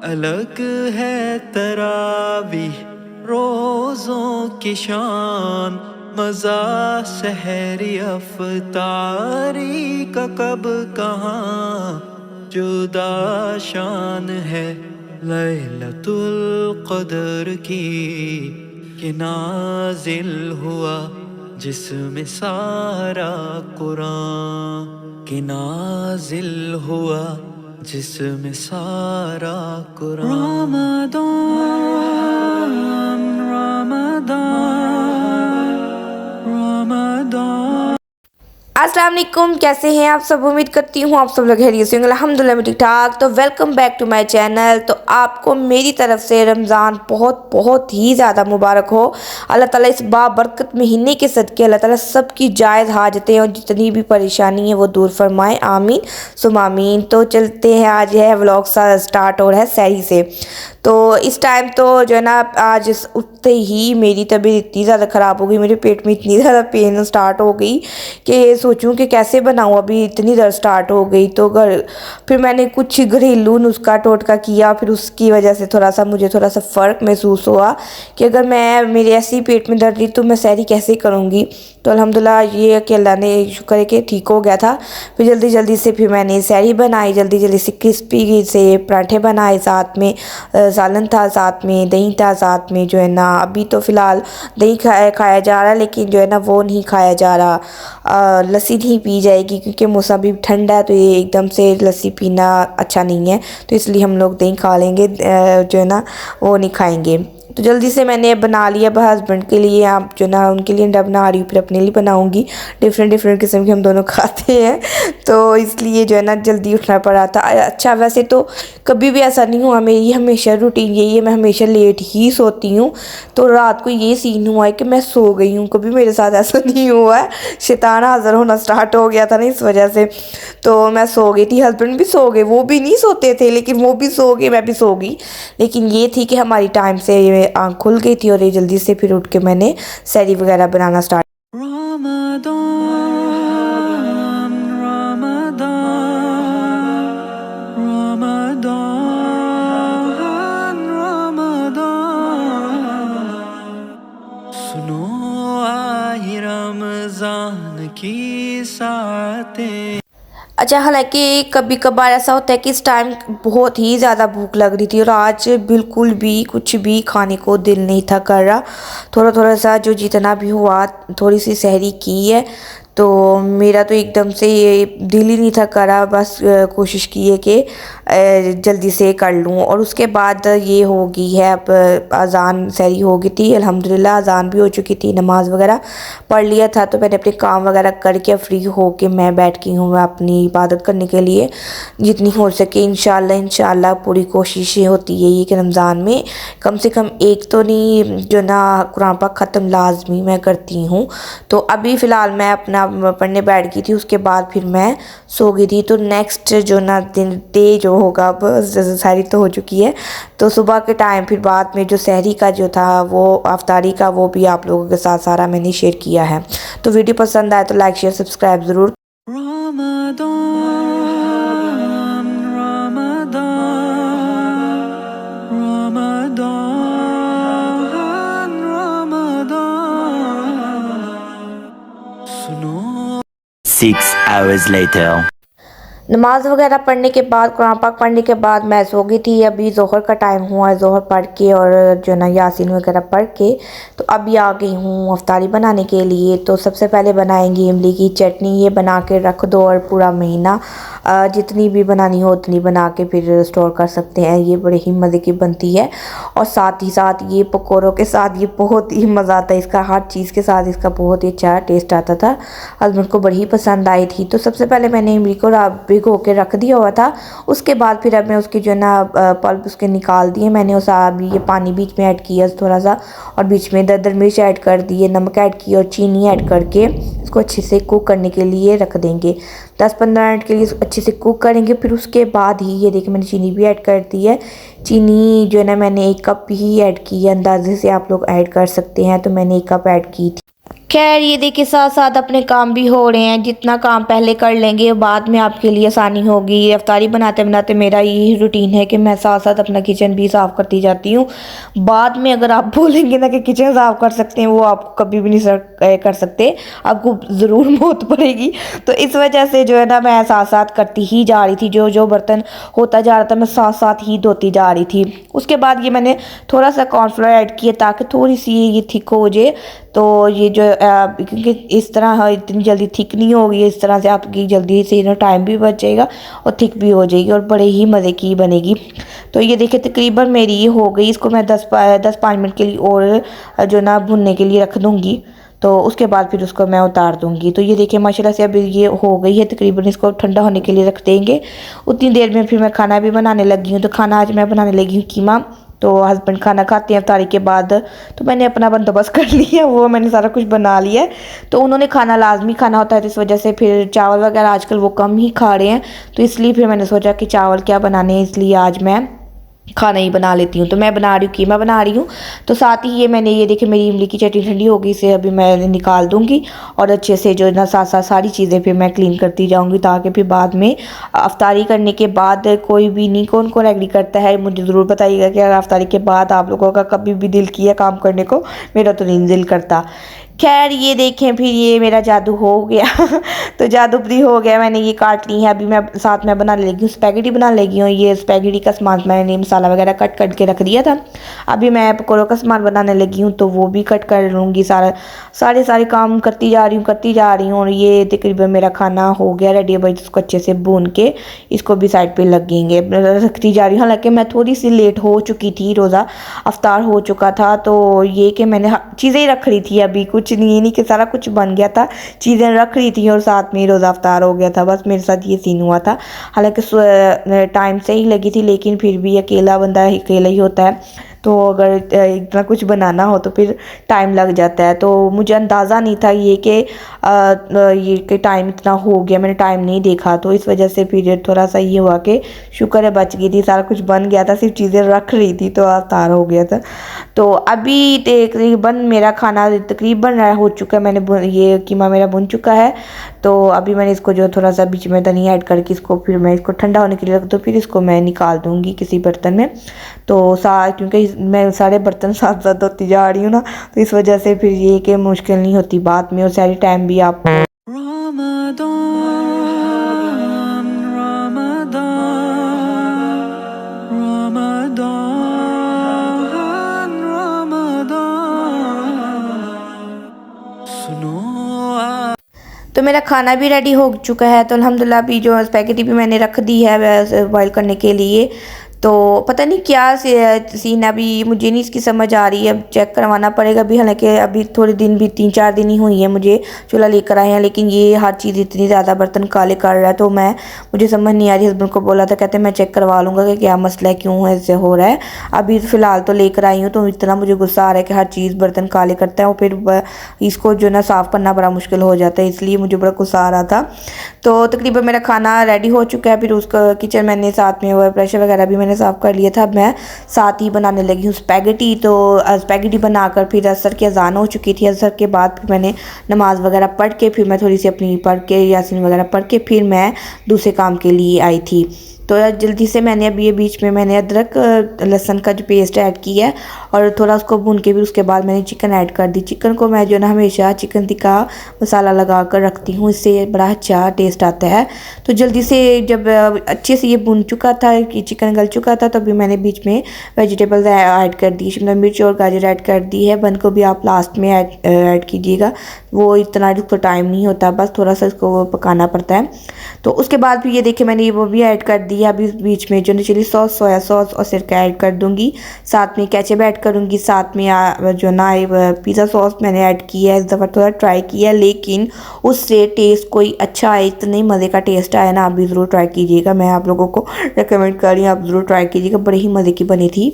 अलग है तरावीह रोज़ों की शान, मज़ा सहरी अफ्तारी का कब कहाँ जुदा शान है लैलतुल क़द्र की, कि नाज़िल हुआ जिसमें सारा कुरान, कि नाज़िल हुआ जिसमें सारा कुरान। रमदान रमदान रमदान। अस्सलाम वालेकुम, कैसे हैं आप सब। उम्मीद करती हूँ आप सब लोग खैरियत से होंगे। अल्हम्दुलिल्लाह मैं ठीक ठाक। तो welcome back to my channel. तो आपको मेरी तरफ से रमज़ान बहुत बहुत ही ज़्यादा मुबारक हो। अल्लाह ताला इस बाबरकत महीने के सदके अल्लाह ताला सबकी जायज़ हाजतें और जितनी भी परेशानी है वो दूर फरमाए, आमीन सुम आमीन। तो चलते हैं, आज है व्लॉग स्टार्ट हो रहा है सहरी से। तो इस टाइम तो जो है ना, आज उठते ही मेरी तबीयत इतनी ज़्यादा ख़राब हो गई, मेरे पेट में इतनी ज़्यादा पेन स्टार्ट हो गई कि सोचूं कि कैसे बनाऊं, अभी इतनी दर्द स्टार्ट हो गई। तो फिर मैंने कुछ घरेलू नुस्खा टोटका किया, फिर उसकी वजह से मुझे थोड़ा सा फ़र्क महसूस हुआ कि अगर मेरे ऐसे ही पेट में दर्द रही तो मैं सहरी कैसे करूँगी। तो अल्हम्दुलिल्लाह ये कि अल्लाह ने शुक्र है कि ठीक हो गया था। फिर जल्दी जल्दी से फिर मैंने सहरी बनाई, जल्दी जल्दी से क्रिस्पी से पराठे बनाए, साथ में सालन था, साथ में दही था, साथ में जो है ना अभी तो फ़िलहाल दही खाया जा रहा है, लेकिन जो है ना वो नहीं खाया जा रहा। लस्सी नहीं पी जाएगी क्योंकि मौसम भी ठंडा है, तो ये एकदम से लस्सी पीना अच्छा नहीं है, तो इसलिए हम लोग दही खा लेंगे, जो है ना वो नहीं खाएंगे। तो जल्दी से मैंने बना लिया हस्बैंड के लिए, आप जो ना उनके लिए अंडा बना रही हूँ, फिर अपने लिए बनाऊँगी। डिफरेंट डिफरेंट किस्म के हम दोनों खाते हैं, तो इसलिए जो है ना जल्दी उठना पड़ा था। अच्छा, वैसे तो कभी भी ऐसा नहीं हुआ, मेरी हमेशा रूटीन यही है, मैं हमेशा लेट ही सोती हूँ। तो रात को ये सीन हुआ है कि मैं सो गई हूँ, कभी मेरे साथ ऐसा नहीं हुआ है। शैतान हाज़िर होना स्टार्ट हो गया था ना इस वजह से, तो मैं सो गई थी, हस्बैंड भी सो गए, वो भी नहीं सोते थे लेकिन वो भी सो गए, मैं भी सो गई। लेकिन ये थी कि हमारी टाइम से आँख खुल गई थी और ये जल्दी से फिर उठ के मैंने सहरी वगैरह बनाना स्टार्ट। रमदान रमदान रमदान रमदान, सुनो आई रमज़ान की सातें। अच्छा, हालांकि कभी कभार ऐसा होता है कि इस टाइम बहुत ही ज़्यादा भूख लग रही थी और आज बिल्कुल भी कुछ भी खाने को दिल नहीं था कर रहा। थोड़ा थोड़ा सा जो जितना भी हुआ थोड़ी सी सहरी की है, तो मेरा तो एकदम से ये दिल ही नहीं था करा, बस कोशिश की है कि जल्दी से कर लूँ। और उसके बाद ये हो गई है, अब अज़ान सहरी हो गई थी, अल्हम्दुलिल्लाह अज़ान भी हो चुकी थी, नमाज़ वगैरह पढ़ लिया था। तो मैंने अपने काम वगैरह करके फ्री हो के मैं बैठ गई हूँ, मैं अपनी इबादत करने के लिए जितनी हो सके। इंशाल्लाह इंशाल्लाह पूरी कोशिश ये होती है ये कि रमज़ान में कम से कम एक तो नहीं जो ना कुरान पाक ख़त्म लाजमी मैं करती हूँ। तो अभी फ़िलहाल मैं अपना पढ़ने बैठ गई थी, उसके बाद फिर मैं सो गई थी। तो नेक्स्ट जो ना डे जो होगा, अब सहरी तो हो चुकी है, तो सुबह के टाइम फिर बाद में जो सहरी का जो था वो अफ्तारी का, वो भी आप लोगों के साथ सारा मैंने शेयर किया है। तो वीडियो पसंद आए तो लाइक शेयर सब्सक्राइब ज़रूर। रमदान रमदान रमदान रमदान, सुनो। 6 hours later. नमाज़ वगैरह पढ़ने के बाद, कुरान पाक पढ़ने के बाद मैं सो गई थी। अभी ज़ोहर का टाइम हुआ है, ज़ोहर पढ़ के और जो ना यासीन वगैरह पढ़ के तो अभी आ गई हूँ अफ्तारी बनाने के लिए। तो सबसे पहले बनाएंगे इमली की चटनी, ये बना के रख दो और पूरा महीना जितनी भी बनानी हो उतनी बना के फिर स्टोर कर सकते हैं। ये बड़े ही मज़े की बनती है और साथ ही साथ ये पकौड़ों के साथ ये बहुत ही मज़ा आता है इसका, हर चीज़ के साथ इसका बहुत ही अच्छा टेस्ट आता था। हस्बैंड को बड़ी ही पसंद आई थी। तो सबसे पहले मैंने इमली को भिगो के रख दिया हुआ था, उसके बाद फिर अब मैं उसकी जो ना पल्प उसके निकाल दिए मैंने, उस अभी ये पानी बीच में ऐड किया थोड़ा सा और बीच में दरदर मिर्च ऐड कर दी है, नमक ऐड किया और चीनी ऐड करके इसको अच्छे से कुक करने के लिए रख देंगे। 10-15 मिनट के लिए अच्छे से कुक करेंगे। फिर उसके बाद ही ये देखिए मैंने चीनी भी ऐड कर दी है। चीनी जो है ना मैंने 1 कप ही ऐड की है, अंदाजे से आप लोग ऐड कर सकते हैं, तो मैंने 1 कप ऐड की थी। खैर ये देखिए साथ साथ अपने काम भी हो रहे हैं, जितना काम पहले कर लेंगे बाद में आपके लिए आसानी होगी। इफ्तारी बनाते बनाते मेरा यही रूटीन है कि मैं साथ साथ अपना किचन भी साफ़ करती जाती हूँ। बाद में अगर आप बोलेंगे ना कि किचन साफ़ कर सकते हैं, वो आप कभी भी नहीं कर सकते, आपको ज़रूर मौत पड़ेगी। तो इस वजह से जो है ना मैं साथ साथ करती ही जा रही थी, जो जो बर्तन होता जा रहा था मैं साथ साथ ही धोती जा रही थी। उसके बाद ये मैंने थोड़ा सा कॉर्नफ्लोर ऐड किया ताकि थोड़ी सी ये थिक हो जाए। तो ये जो क्योंकि इस तरह इतनी जल्दी थिक नहीं होगी, इस तरह से आपकी जल्दी से ना टाइम भी बच जाएगा और थिक भी हो जाएगी और बड़े ही मज़े की बनेगी। तो ये देखिए तकरीबन मेरी ये हो गई, इसको मैं 10-5 मिनट के लिए और जो ना भुनने के लिए रख दूँगी। तो उसके बाद फिर उसको मैं उतार दूँगी। तो ये देखिए माशाल्लाह से अभी ये हो गई है तकरीबन, इसको ठंडा होने के लिए रख देंगे। उतनी देर में फिर मैं खाना भी बनाने लगी हूँ। तो खाना आज मैं बनाने लगी हूँ कीमा। तो हस्बैंड खाना खाते हैं इफ्तारी के बाद, तो मैंने अपना बंदोबस्त कर लिया, वो मैंने सारा कुछ बना लिया है। तो उन्होंने खाना लाजमी खाना होता है, तो इस वजह से फिर चावल वगैरह आजकल वो कम ही खा रहे हैं। तो इसलिए फिर मैंने सोचा कि चावल क्या बनाने हैं, इसलिए आज मैं खाना ही बना लेती हूँ। तो मैं बना रही हूँ कीमा बना रही हूँ। तो साथ ही ये मैंने ये देखिए मेरी इमली की चटनी ठंडी हो गई, इसे अभी मैं निकाल दूँगी और अच्छे से जो ना साथ साथ सारी चीज़ें फिर मैं क्लीन करती जाऊँगी, ताकि फिर बाद में अफ्तारी करने के बाद कोई भी नहीं, कौन कौन एग्री करता है मुझे ज़रूर बताइएगा कि अगर अफ्तारी के बाद आप लोगों का कभी भी दिल किया काम करने को, मेरा तो नहीं दिल करता। खैर ये देखें फिर ये मेरा जादू हो गया तो जादू फ्री हो गया, मैंने ये काट ली है। अभी मैं साथ में बनाने लगी हूँ स्पैगेटी बनाने लगी हूँ। ये स्पैगेटी का सामान मैंने मसाला वगैरह कट कट के रख दिया था। अभी मैं पकौड़ों का सामान बनाने लगी हूँ, तो वो भी कट कर लूँगी। सारे काम करती जा रही हूँ और ये तकरीबन मेरा खाना हो गया रेडी। अब इसको अच्छे से भून के इसको भी साइड पर लगेंगे, रखती जा रही हूँ। हालाँकि मैं थोड़ी सी लेट हो चुकी थी, रोज़ा अफ्तार हो चुका था। तो ये कि मैंने चीज़ें रख रही थी, अभी कुछ नहीं, ये नहीं कि सारा कुछ बन गया था, चीज़ें रख रही थी और साथ में रोज़ा अफ्तार हो गया था। बस मेरे साथ ये सीन हुआ था। हालांकि टाइम से ही लगी थी, लेकिन फिर भी अकेला बंदा अकेला ही होता है, तो अगर इतना कुछ बनाना हो तो फिर टाइम लग जाता है। तो मुझे अंदाज़ा नहीं था ये कि टाइम इतना हो गया, मैंने टाइम नहीं देखा। तो इस वजह से फिर थोड़ा सा ये हुआ कि शुक्र है बच गई थी, सारा कुछ बन गया था, सिर्फ चीज़ें रख रही थी तो अफ्तार हो गया था। तो अभी तकरीबन मेरा खाना तकरीबन हो चुका है, मैंने ये कीमा मेरा बुन चुका है। तो अभी मैंने इसको जो थोड़ा सा बीच में धनिया ऐड करके इसको फिर मैं इसको ठंडा होने के लिए रख दूँ, फिर इसको मैं निकाल दूँगी किसी बर्तन में। तो क्योंकि मैं सारे बर्तन साथ साथ धोती जा रही हूँ ना, तो इस वजह से फिर ये कि मुश्किल नहीं होती बाद में, और सारी टाइम भी आप Ramadan, Ramadan, Ramadan, Ramadan. सुनो तो मेरा खाना भी रेडी हो चुका है। तो अल्हम्दुलिल्लाह अभी जो स्पैगेटी भी मैंने रख दी है बॉईल करने के लिए। तो पता नहीं क्या सीन अभी मुझे नहीं इसकी समझ आ रही है, अब चेक करवाना पड़ेगा अभी। हालांकि अभी थोड़े दिन भी 3-4 दिन ही हुई है मुझे चूल्हा लेकर आए हैं, लेकिन ये हर चीज़ इतनी ज़्यादा बर्तन काले कर रहा है। तो मुझे समझ नहीं आ रही। हस्बैंड को बोला था, कहते मैं चेक करवा लूँगा कि क्या मसला है, क्यों ऐसे हो रहा है। अभी फ़िलहाल तो लेकर आई हूँ, तो इतना मुझे गुस्सा आ रहा है कि हर चीज़ बर्तन काले करता है और फिर इसको जो ना साफ़ करना बड़ा मुश्किल हो जाता है, इसलिए मुझे बड़ा गुस्सा आ रहा था। तो तकरीबन मेरा खाना रेडी हो चुका है। फिर उसका किचन मैंने साथ में प्रेशर वगैरह भी मैंने साफ़ कर लिया था। मैं साथ ही बनाने लगी हूँ स्पैगेटी। तो स्पैगेटी बनाकर फिर असर की अजान हो चुकी थी। असर के बाद फिर मैंने नमाज़ वगैरह पढ़ के फिर मैं थोड़ी सी अपनी पढ़ के यासीन वगैरह पढ़ के फिर मैं दूसरे काम के लिए आई थी। तो जल्दी से मैंने अभी ये बीच में मैंने अदरक लहसुन का जो पेस्ट ऐड किया है और थोड़ा उसको भून के, फिर उसके बाद मैंने चिकन ऐड कर दी। चिकन को मैं जो ना हमेशा चिकन टिक्का मसाला लगा कर रखती हूँ, इससे बड़ा अच्छा टेस्ट आता है। तो जल्दी से जब अच्छे से ये भुन चुका था कि चिकन गल चुका था, तो अभी मैंने बीच में वेजिटेबल्स ऐड कर दी, शिमला मिर्च और गाजर ऐड कर दी है। बन को भी आप लास्ट में ऐड कीजिएगा, वो इतना इसको टाइम नहीं होता, बस थोड़ा सा इसको पकाना पड़ता है। तो उसके बाद फिर ये देखिए मैंने वो भी ऐड कर दिया। अभी बीच में जो चिली सॉस, सोया सॉस और सिरका ऐड कर दूंगी, साथ में केचप ऐड करूंगी, साथ में जो ना पिज़्ज़ा सॉस मैंने ऐड किया है। इस दफ़ा थोड़ा ट्राई किया, लेकिन उससे टेस्ट कोई अच्छा आए, इतने मज़े का टेस्ट आया ना, आप भी ज़रूर ट्राई कीजिएगा। मैं आप लोगों को रिकमेंड कर रही हूँ, आप ज़रूर ट्राई कीजिएगा, बड़े ही मज़े की बनी थी।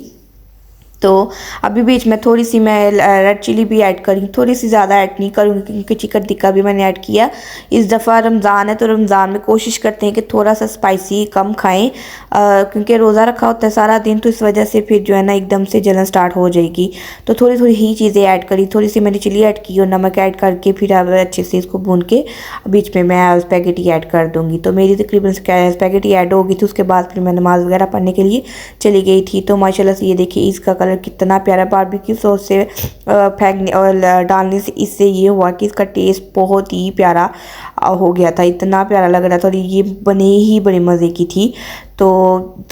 तो अभी बीच में थोड़ी सी मैं रेड चिली भी ऐड करी, थोड़ी सी ज़्यादा ऐड नहीं करूँगी क्योंकि चिकन टिक्का भी मैंने ऐड किया। इस दफ़ा रमज़ान है तो रमज़ान में कोशिश करते हैं कि थोड़ा सा स्पाइसी कम खाएं, क्योंकि रोज़ा रखा होता है सारा दिन, तो इस वजह से फिर जो है ना एकदम से जलन स्टार्ट हो जाएगी। तो थोड़ी थोड़ी ही चीज़ें ऐड करी, थोड़ी सी मैंने चिली ऐड की और नमक ऐड करके फिर अब अच्छे से इसको भून के बीच में मैं स्पैगेटी ऐड कर दूँगी। तो मेरी तकरीबन स्पैगेटी ऐड होगी थी, उसके बाद फिर मैं नमाज़ वगैरह पढ़ने के लिए चली गई थी। तो माशाल्लाह से ये देखिए इसका कलर कितना प्यारा, बारबेक्यू सॉस से फेंकने और डालने से इससे ये हुआ कि इसका टेस्ट बहुत ही प्यारा हो गया था, इतना प्यारा लग रहा था और ये बने ही बड़े मज़े की थी। तो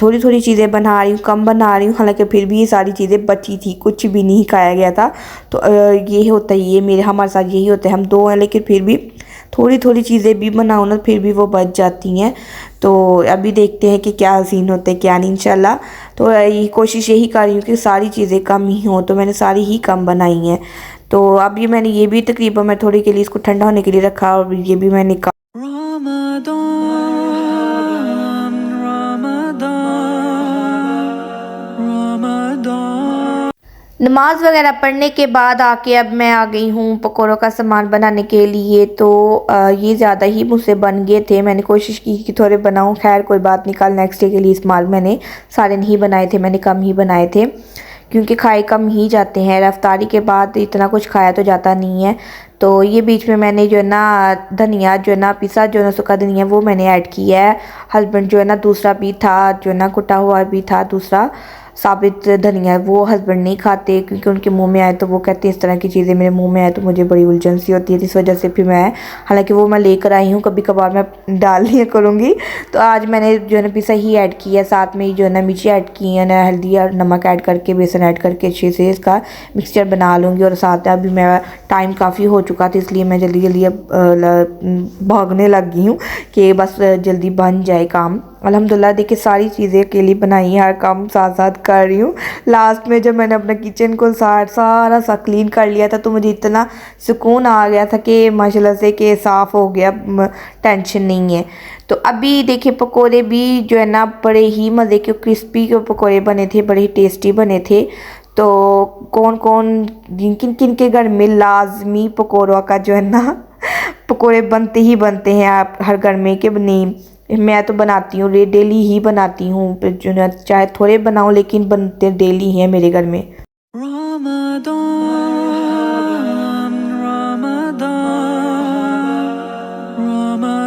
थोड़ी थोड़ी चीज़ें बना रही हूँ, कम बना रही हूँ, हालांकि फिर भी ये सारी चीज़ें बची थी, कुछ भी नहीं खाया गया था। तो ये होता है, ये मेरे हमारे साथ यही होता है, हम दो हैं लेकिन फिर भी थोड़ी थोड़ी चीज़ें भी बनाओ ना फिर भी वो बच जाती हैं। तो अभी देखते हैं कि क्या सीन होते हैं क्या नहीं इंशाल्लाह। तो ये कोशिश यही कर रही हूँ कि सारी चीज़ें कम ही हों, तो मैंने सारी ही कम बनाई हैं। तो अभी मैंने ये भी तकरीबन मैं थोड़ी के लिए इसको ठंडा होने के लिए रखा और ये भी मैंने Ramadan, Ramadan, Ramadan. नमाज वगैरह पढ़ने के बाद आके अब मैं आ गई हूँ पकौड़ों का सामान बनाने के लिए। तो ये ज़्यादा ही मुझसे बन गए थे, मैंने कोशिश की कि थोड़े बनाऊँ, खैर कोई बात नहीं, कल नेक्स्ट डे के लिए इस्तेमाल मैंने सारे नहीं बनाए थे, मैंने कम ही बनाए थे क्योंकि खाए कम ही जाते हैं, रफ्तारी के बाद इतना कुछ खाया तो जाता नहीं है। तो ये बीच में मैंने जो है ना धनिया जो है ना पिसा जो है ना सूखा धनिया वो मैंने ऐड किया है। हस्बैंड जो है ना दूसरा भी था जो है ना कुटा हुआ भी था दूसरा साबित धनिया, वो हस्बैंड नहीं खाते क्योंकि उनके मुंह में आए तो वो कहते हैं इस तरह की चीज़ें मेरे मुंह में आए तो मुझे बड़ी उलझन सी होती है, इस वजह से फिर मैं, हालांकि वो मैं लेकर आई हूँ, कभी कभार मैं डाल लिया करूँगी। तो आज मैंने जो है ना पिसा ही ऐड किया, साथ में जो है ना मिर्ची ऐड की है ना, हल्दी और नमक ऐड करके बेसन ऐड करके अच्छे से इसका मिक्सचर बना लूँगी। और साथ में अभी मैं टाइम काफ़ी हो चुका था इसलिए मैं जल्दी जल्दी अब भागने लग गई हूँ कि बस जल्दी बन जाए काम। अल्हम्दुलिल्लाह देखिए सारी चीज़ें अकेली बनाई, हर काम साथ साथ कर रही हूँ। लास्ट में जब मैंने अपना किचन को सारा सा क्लीन कर लिया था तो मुझे इतना सुकून आ गया था कि माशाल्लाह से कि साफ़ हो गया, टेंशन नहीं है। तो अभी देखिए पकोड़े भी जो है ना बड़े ही मज़े के क्रिस्पी के पकोड़े बने थे, बड़े ही टेस्टी बने थे। तो कौन कौन किन किन के घर में लाजमी पकौड़ों का जो है ना पकोड़े बनते ही बनते हैं, आप हर घर में कि नहीं, मैं तो बनाती हूँ, डेली ही बनाती हूँ, जो है चाहे थोड़े बनाऊँ लेकिन बनते डेली हैं मेरे घर में। Ramadan, Ramadan,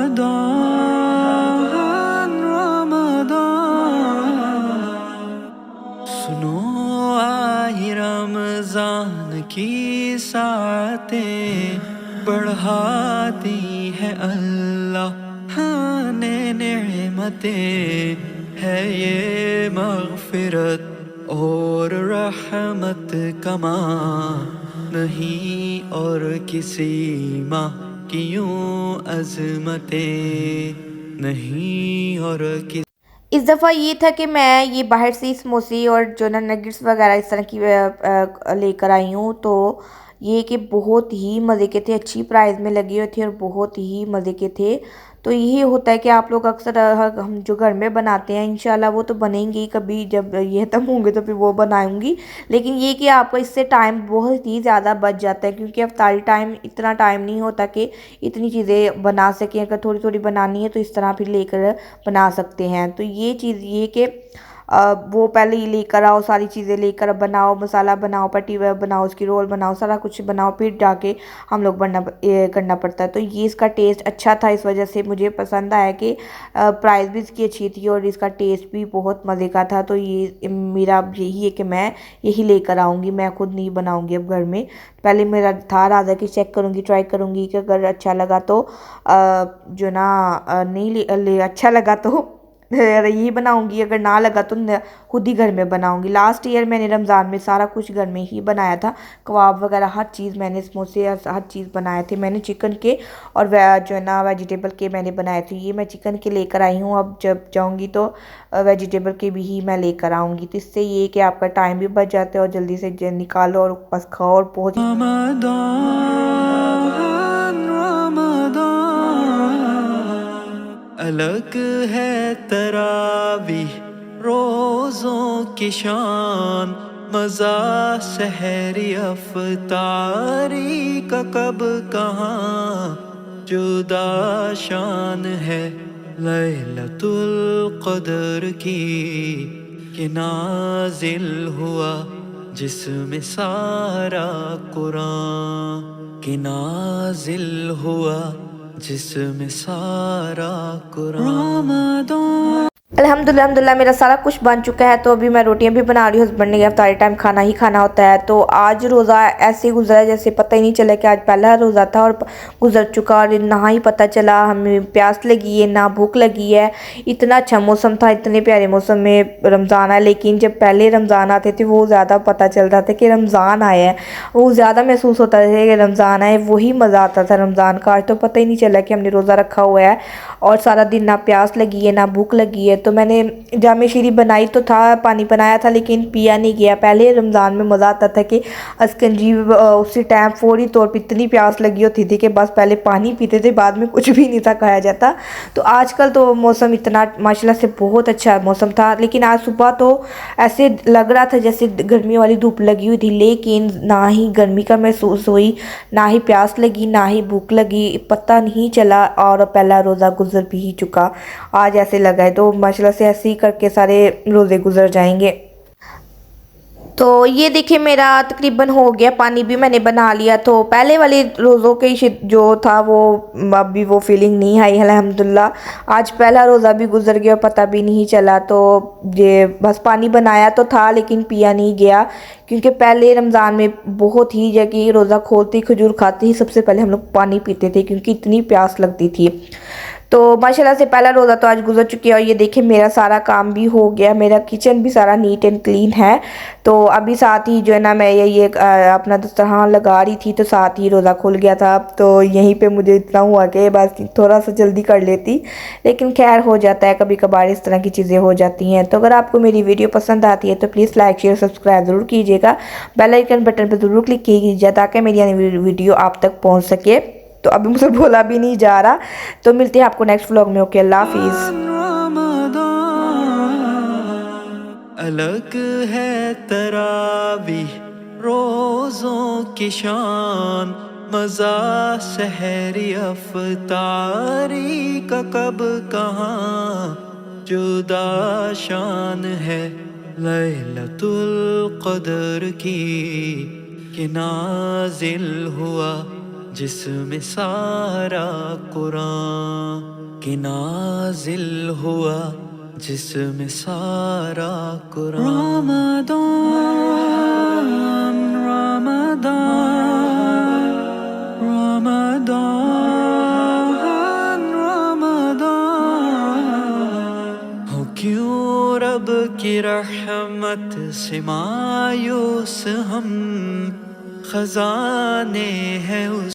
Ramadan, Ramadan. सुनो आए रमजान की सातें बढ़ाती है अल्लाह, हाँ ने नेमतें है ये मग़फ़िरत और रहमत कमा नहीं और किसी माँ की यूं अज़मतें नहीं और किसी। इस दफ़ा ये था कि मैं ये बाहर से समोसे और जो ना नगेट्स वगैरह इस तरह की लेकर आई हूँ। तो ये कि बहुत ही मज़े के थे, अच्छी प्राइस में लगे हुए थे और बहुत ही मज़े के थे। तो यही होता है कि आप लोग अक्सर हम जो घर में बनाते हैं इंशाल्लाह वो तो बनेंगे ही, कभी जब ये ख़त्म होंगे तो फिर वो बनाऊंगी। लेकिन ये कि आपको इससे टाइम बहुत ही ज़्यादा बच जाता है क्योंकि अफ्तारी टाइम इतना टाइम नहीं होता कि इतनी चीज़ें बना सकें। अगर थोड़ी थोड़ी बनानी है तो इस तरह फिर लेकर बना सकते हैं। तो ये चीज़ ये कि वो पहले ही लेकर आओ, सारी चीज़ें लेकर बनाओ, मसाला बनाओ, पट्टी बनाओ, उसकी रोल बनाओ, सारा कुछ बनाओ, फिर जाके हम लोग करना पड़ता है। तो ये इसका टेस्ट अच्छा था, इस वजह से मुझे पसंद आया कि प्राइस भी इसकी अच्छी थी और इसका टेस्ट भी बहुत मज़े का था। तो ये मेरा अब यही है कि मैं यही लेकर आऊँगी, मैं खुद नहीं बनाऊँगी अब घर में। पहले मेरा था इरादा कि चेक करूँगी, ट्राई करूँगी कि अगर अच्छा लगा तो जो ना नहीं अच्छा लगा तो यही बनाऊंगी, अगर ना लगा तो खुद ही घर में बनाऊंगी। लास्ट ईयर मैंने रमज़ान में सारा कुछ घर में ही बनाया था, कबाब वगैरह हर चीज़ मैंने, समोसे हर चीज़ बनाए थे मैंने, चिकन के और जो है ना वेजिटेबल के मैंने बनाए थे। ये मैं चिकन के लेकर आई हूँ, अब जब जाऊँगी तो वेजिटेबल के भी ही मैं लेकर आऊँगी। तो इससे ये कि आपका टाइम भी बच जाता है और जल्दी से निकालो और बस खाओ और पहुँच। अलग है तरावी रोज़ों की शान, मज़ा सहरी अफ्तारी का कब कहाँ जुदा शान है लैलतुल क़द्र की कि नाज़िल हुआ जिसमें सारा कुरान कि नाज़िल हुआ जिसमें सारा कुरान। अल्हम्दुलिल्लाह मेरा सारा कुछ बन चुका है। तो अभी मैं रोटियां भी बना रही हूँ। हस्बैंड ने कहा इफ्तारी टाइम खाना ही खाना होता है। तो आज रोज़ा ऐसे गुजरा जैसे पता ही नहीं चला कि आज पहला रोज़ा था और गुजर चुका, और ना ही पता चला हमें प्यास लगी है ना भूख लगी है। इतना अच्छा मौसम था, इतने प्यारे मौसम में रमज़ान आया। लेकिन जब पहले रमज़ान आते थे वो ज़्यादा पता चलता था कि रमज़ान आया है, वो ज़्यादा महसूस होता था कि रमज़ान आए, वही मज़ा आता था रमज़ान का। आज तो पता ही नहीं चला कि हमने रोज़ा रखा हुआ है और सारा दिन ना प्यास लगी है ना भूख लगी है। तो मैंने जामे शीरी बनाई तो था, पानी बनाया था, लेकिन पिया नहीं गया। पहले रमज़ान में मज़ा आता था कि अस्कंजी उसी टाइम फौरी तौर पर इतनी प्यास लगी होती थी कि बस पहले पानी पीते थे, बाद में कुछ भी नहीं था खाया जाता। तो आजकल तो मौसम इतना माशाल्लाह से बहुत अच्छा मौसम था, लेकिन आज सुबह तो ऐसे लग रहा था जैसे गर्मी वाली धूप लगी हुई थी, लेकिन ना ही गर्मी का महसूस हुई, ना ही प्यास लगी, ना ही भूख लगी, पता नहीं चला। और पहला रोज़ा गुजर भी ही चुका। आज ऐसे लगा है तो माशाल्लाह से ऐसे ही करके सारे रोज़े गुजर जाएंगे। तो ये देखिए मेरा तकरीबन हो गया, पानी भी मैंने बना लिया। तो पहले वाले रोज़ों के जो था वो अभी वो फीलिंग नहीं आई अल्हम्दुलिल्लाह। आज पहला रोज़ा भी गुजर गया और पता भी नहीं चला। तो ये बस पानी बनाया तो था लेकिन पिया नहीं गया, क्योंकि पहले रमज़ान में बहुत ही जगह रोज़ा खोलते ही खजूर खाते ही सबसे पहले हम लोग पानी पीते थे, क्योंकि इतनी प्यास लगती थी। तो माशाल्लाह से पहला रोज़ा तो आज गुजर चुकी है। और ये देखिए मेरा सारा काम भी हो गया, मेरा किचन भी सारा नीट एंड क्लीन है। तो अभी साथ ही जो है ना मैं ये अपना दस्तरखान लगा रही थी, तो साथ ही रोज़ा खुल गया था। तो यहीं पे मुझे इतना हुआ कि बस थोड़ा सा जल्दी कर लेती, लेकिन खैर हो जाता है, कभी कभार इस तरह की चीज़ें हो जाती हैं। तो अगर आपको मेरी वीडियो पसंद आती है तो प्लीज़ लाइक शेयर सब्सक्राइब ज़रूर कीजिएगा, बेल आइकन बटन पर ज़रूर क्लिक कीजिए ताकि मेरी वीडियो आप तक पहुँच सके। तो अभी मुझसे बोला भी नहीं जा रहा। तो मिलते हैं आपको नेक्स्ट व्लॉग में। ओके, अल्लाह हाफिज़। अलग है तरावी रोज़ों की शान, मज़ा सहरी अफ्तारी का कब कहाँ जुदा शान है लैलतुल क़द्र की कि नाज़िल हुआ जिसमें सारा कुरान कि नाज़िल हुआ जिसमें सारा कुरान। रमज़ान रमज़ान रमज़ान रमज़ान। हो क्यों रब की रहमत से मायूस हम, खजाने हैं उस